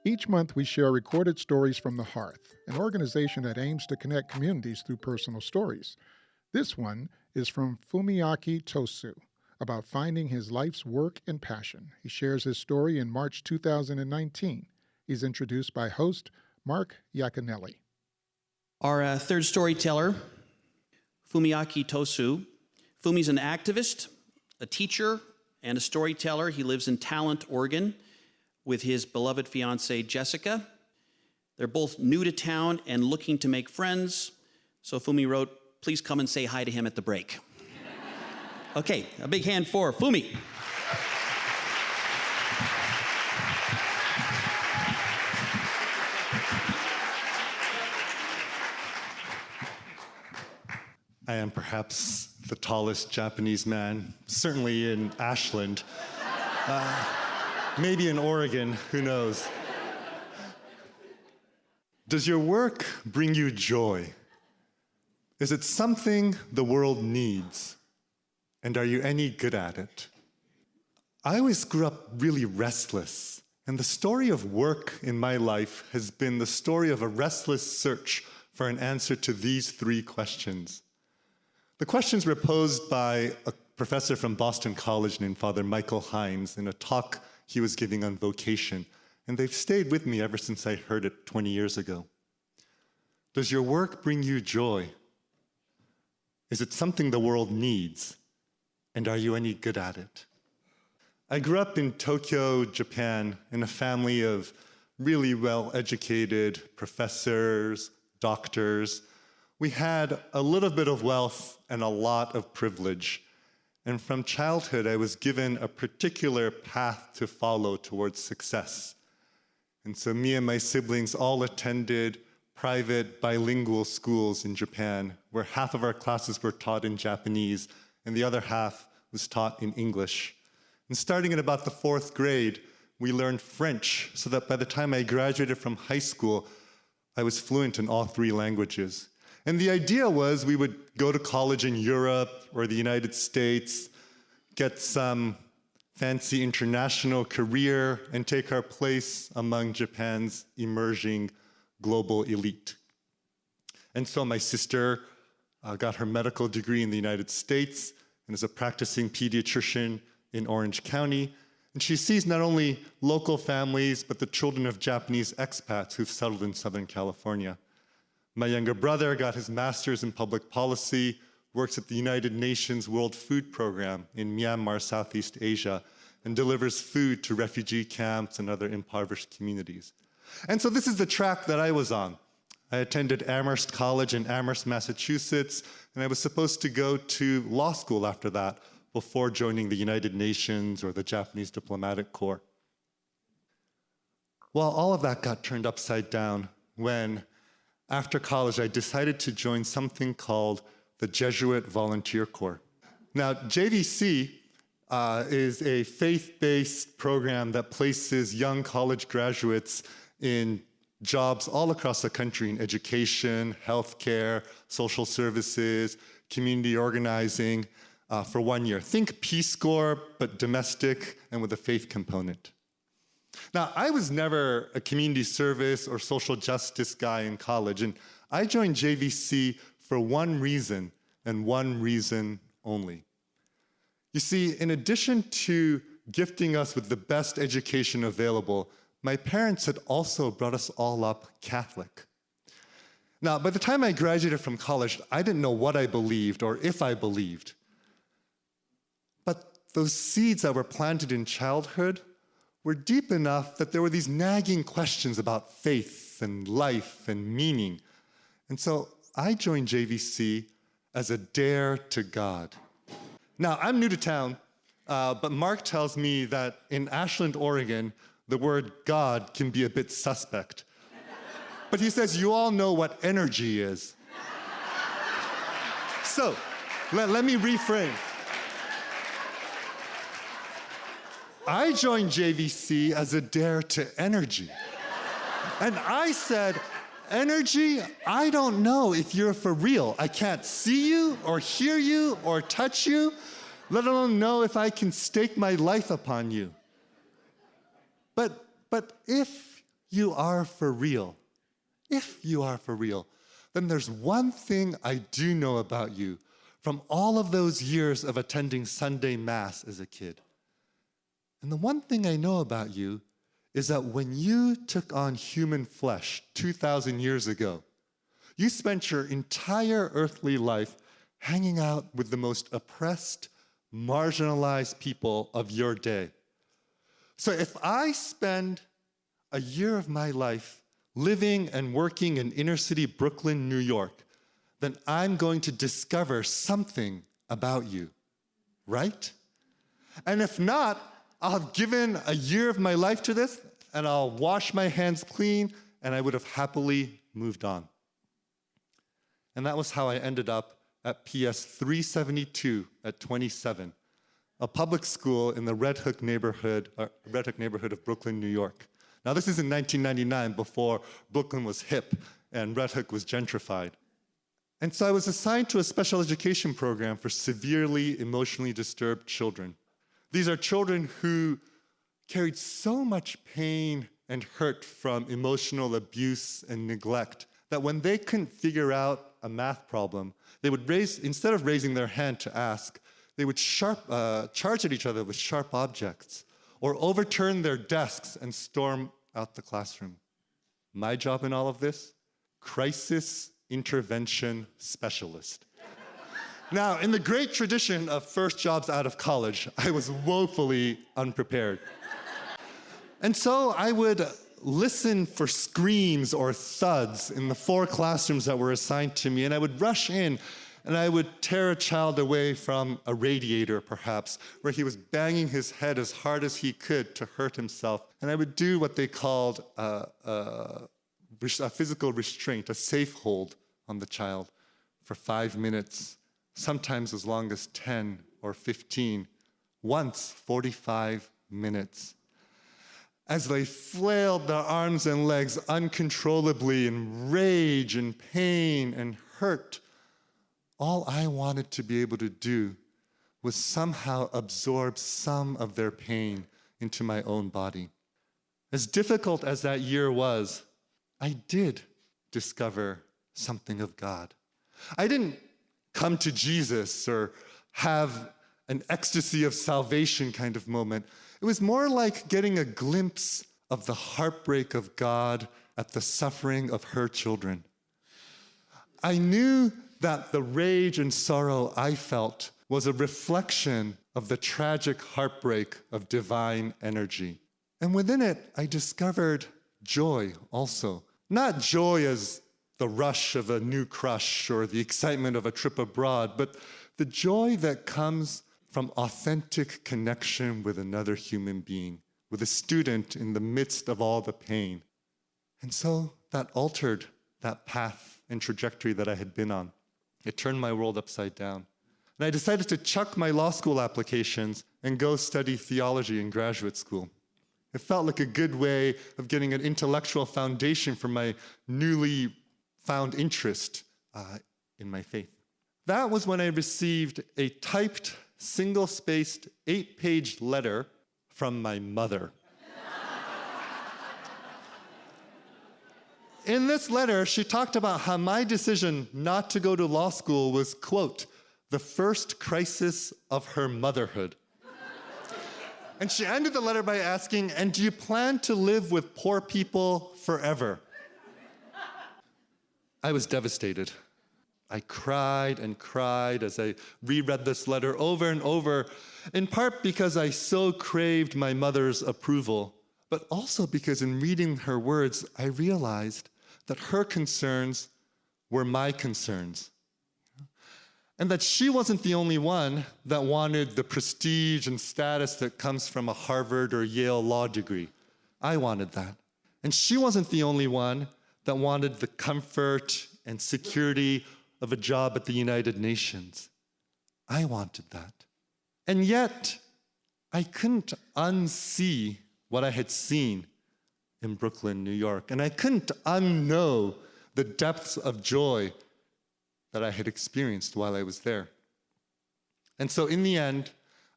Each month, we share recorded stories from the Hearth, an organization that aims to connect communities through personal stories. This one is from Fumiaki Tosu about finding his life's work and passion. He shares his story in March 2019. He's introduced by host Mark Yaconelli. Our third storyteller, Fumiaki Tosu. Fumi's an activist, a teacher, and a storyteller. He lives in Talent, Oregon, with his beloved fiancée, Jessica. They're both new to town and looking to make friends. So Fumi wrote, please come and say hi to him at the break. Okay, a big hand for Fumi. I am perhaps the tallest Japanese man, certainly in Ashland. Maybe in Oregon, who knows? Does your work bring you joy? Is it something the world needs? And are you any good at it? I always grew up really restless, and the story of work in my life has been the story of a restless search for an answer to these three questions. The questions were posed by a professor from Boston College named Father Michael Himes in a talk he was giving on vocation, and they've stayed with me ever since I heard it 20 years ago. Does your work bring you joy? Is it something the world needs? And are you any good at it? I grew up in Tokyo, Japan, in a family of really well-educated professors, doctors. We had a little bit of wealth and a lot of privilege. And from childhood, I was given a particular path to follow towards success. And so me and my siblings all attended private bilingual schools in Japan, where half of our classes were taught in Japanese and the other half was taught in English. And starting in about the 4th grade, we learned French so that by the time I graduated from high school, I was fluent in all 3 languages. And the idea was we would go to college in Europe or the United States, get some fancy international career, and take our place among Japan's emerging global elite. And so my sister got her medical degree in the United States and is a practicing pediatrician in Orange County. And she sees not only local families, but the children of Japanese expats who've settled in Southern California. My younger brother got his master's in public policy, works at the United Nations World Food Program in Myanmar, Southeast Asia, and delivers food to refugee camps and other impoverished communities. And so this is the track that I was on. I attended Amherst College in Amherst, Massachusetts, and I was supposed to go to law school after that before joining the United Nations or the Japanese Diplomatic Corps. Well, all of that got turned upside down when, after college, I decided to join something called the Jesuit Volunteer Corps. Now, JVC is a faith-based program that places young college graduates in jobs all across the country in education, healthcare, social services, community organizing for 1 year. Think Peace Corps, but domestic and with a faith component. Now, I was never a community service or social justice guy in college, and I joined JVC for one reason, and one reason only. You see, in addition to gifting us with the best education available, my parents had also brought us all up Catholic. Now, by the time I graduated from college, I didn't know what I believed or if I believed. But those seeds that were planted in childhood were deep enough that there were these nagging questions about faith and life and meaning. And so I joined JVC as a dare to God. Now, I'm new to town, but Mark tells me that in Ashland, Oregon, the word God can be a bit suspect. But he says, you all know what energy is. So, let me reframe. I joined JVC as a dare to energy. And I said, energy, I don't know if you're for real. I can't see you or hear you or touch you, let alone know if I can stake my life upon you. But if you are for real, if you are for real, then there's one thing I do know about you from all of those years of attending Sunday Mass as a kid. And the one thing I know about you is that when you took on human flesh 2,000 years ago, you spent your entire earthly life hanging out with the most oppressed, marginalized people of your day. So if I spend a year of my life living and working in inner city Brooklyn, New York, then I'm going to discover something about you, right? And if not, I'll have given a year of my life to this, and I'll wash my hands clean, and I would have happily moved on. And that was how I ended up at PS 372 at 27, a public school in the Red Hook neighborhood of Brooklyn, New York. Now, this is in 1999, before Brooklyn was hip and Red Hook was gentrified. And so I was assigned to a special education program for severely emotionally disturbed children. These are children who carried so much pain and hurt from emotional abuse and neglect that when they couldn't figure out a math problem, they would instead of raising their hand to ask, they would charge at each other with sharp objects or overturn their desks and storm out the classroom. My job in all of this? Crisis intervention specialist. Now, in the great tradition of first jobs out of college, I was woefully unprepared. And so I would listen for screams or thuds in the 4 classrooms that were assigned to me, and I would rush in and I would tear a child away from a radiator, perhaps, where he was banging his head as hard as he could to hurt himself. And I would do what they called a physical restraint, a safe hold on the child for 5 minutes, sometimes as long as 10 or 15, once 45 minutes. As they flailed their arms and legs uncontrollably in rage and pain and hurt, all I wanted to be able to do was somehow absorb some of their pain into my own body. As difficult as that year was, I did discover something of God. I didn't come to Jesus or have an ecstasy of salvation kind of moment. It was more like getting a glimpse of the heartbreak of God at the suffering of her children. I knew that the rage and sorrow I felt was a reflection of the tragic heartbreak of divine energy. And within it, I discovered joy also. Not joy as the rush of a new crush or the excitement of a trip abroad, but the joy that comes from authentic connection with another human being, with a student in the midst of all the pain. And so that altered that path and trajectory that I had been on. It turned my world upside down. And I decided to chuck my law school applications and go study theology in graduate school. It felt like a good way of getting an intellectual foundation for my newly found interest in my faith. That was when I received a typed, single-spaced, 8-page letter from my mother. In this letter, she talked about how my decision not to go to law school was, quote, the first crisis of her motherhood. And she ended the letter by asking, and do you plan to live with poor people forever? I was devastated. I cried and cried as I reread this letter over and over, in part because I so craved my mother's approval, but also because in reading her words, I realized that her concerns were my concerns. And that she wasn't the only one that wanted the prestige and status that comes from a Harvard or Yale law degree. I wanted that. And she wasn't the only one that wanted the comfort and security of a job at the United Nations. I wanted that. And yet, I couldn't unsee what I had seen in Brooklyn, New York. And I couldn't unknow the depths of joy that I had experienced while I was there. And so in the end,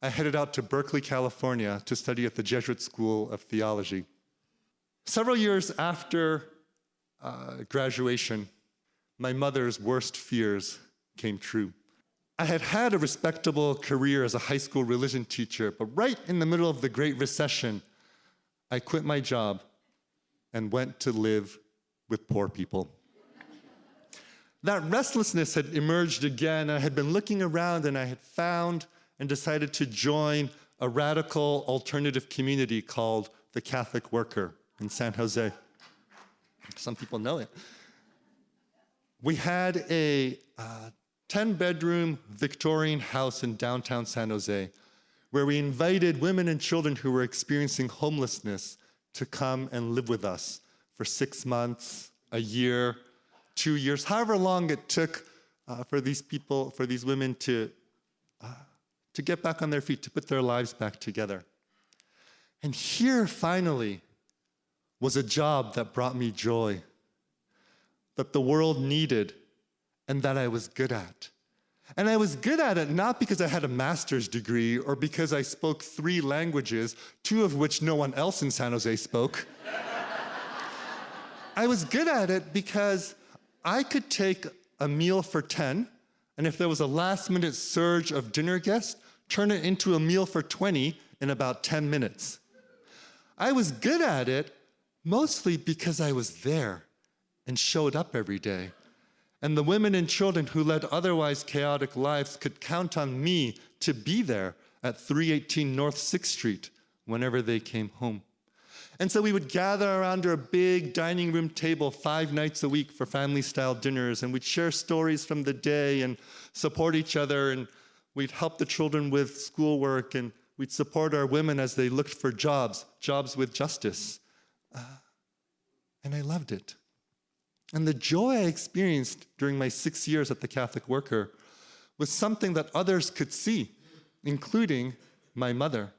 I headed out to Berkeley, California to study at the Jesuit School of Theology. Several years after graduation, my mother's worst fears came true. I had had a respectable career as a high school religion teacher, but right in the middle of the Great Recession, I quit my job and went to live with poor people. That restlessness had emerged again. I had been looking around and I had found and decided to join a radical alternative community called the Catholic Worker in San Jose. Some people know it. We had a 10-bedroom Victorian house in downtown San Jose where we invited women and children who were experiencing homelessness to come and live with us for 6 months, a year, 2 years, however long it took for these people, for these women to get back on their feet, to put their lives back together. And here, finally, was a job that brought me joy, that the world needed, and that I was good at. And I was good at it not because I had a master's degree or because I spoke 3 languages, 2 of which no one else in San Jose spoke. I was good at it because I could take a meal for 10, and if there was a last-minute surge of dinner guests, turn it into a meal for 20 in about 10 minutes. I was good at it mostly because I was there and showed up every day. And the women and children who led otherwise chaotic lives could count on me to be there at 318 North 6th Street whenever they came home. And so we would gather around a big dining room table 5 nights a week for family-style dinners, and we'd share stories from the day and support each other, and we'd help the children with schoolwork, and we'd support our women as they looked for jobs with justice. And I loved it. And the joy I experienced during my 6 years at the Catholic Worker was something that others could see, including my mother.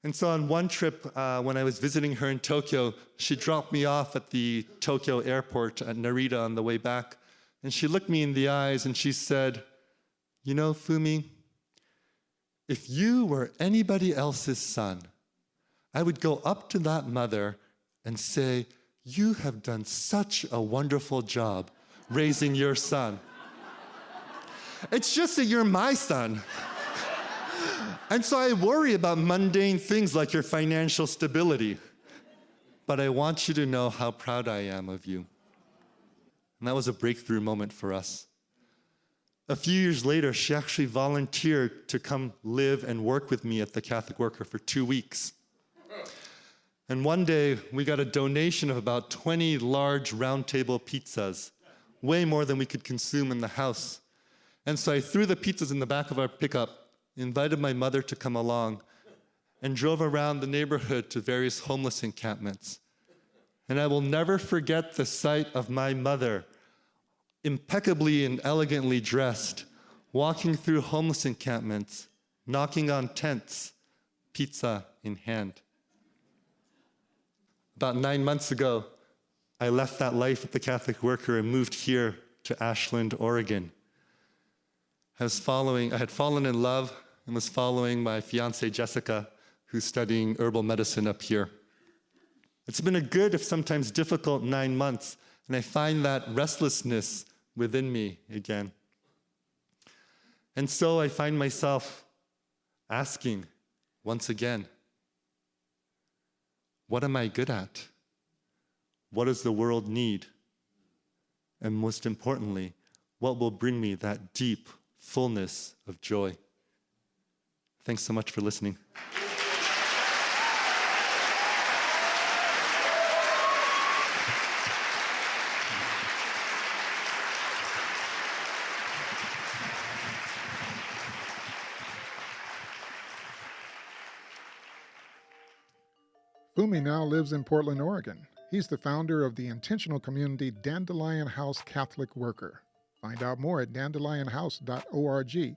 And so on one trip, when I was visiting her in Tokyo, she dropped me off at the Tokyo airport at Narita on the way back. And she looked me in the eyes and she said, "You know, Fumi, if you were anybody else's son, I would go up to that mother and say, 'You have done such a wonderful job raising your son. It's just that you're my son. And so I worry about mundane things like your financial stability. But I want you to know how proud I am of you.'" And that was a breakthrough moment for us. A few years later, she actually volunteered to come live and work with me at the Catholic Worker for 2 weeks. And one day, we got a donation of about 20 large round table pizzas, way more than we could consume in the house. And so I threw the pizzas in the back of our pickup, invited my mother to come along, and drove around the neighborhood to various homeless encampments. And I will never forget the sight of my mother, impeccably and elegantly dressed, walking through homeless encampments, knocking on tents, pizza in hand. About 9 months ago, I left that life at the Catholic Worker and moved here to Ashland, Oregon. I had fallen in love and was following my fiancée, Jessica, who's studying herbal medicine up here. It's been a good, if sometimes difficult, 9 months, and I find that restlessness within me again. And so I find myself asking once again, what am I good at? What does the world need? And most importantly, what will bring me that deep fullness of joy? Thanks so much for listening. Fumi now lives in Portland, Oregon. He's the founder of the intentional community Dandelion House Catholic Worker. Find out more at dandelionhouse.org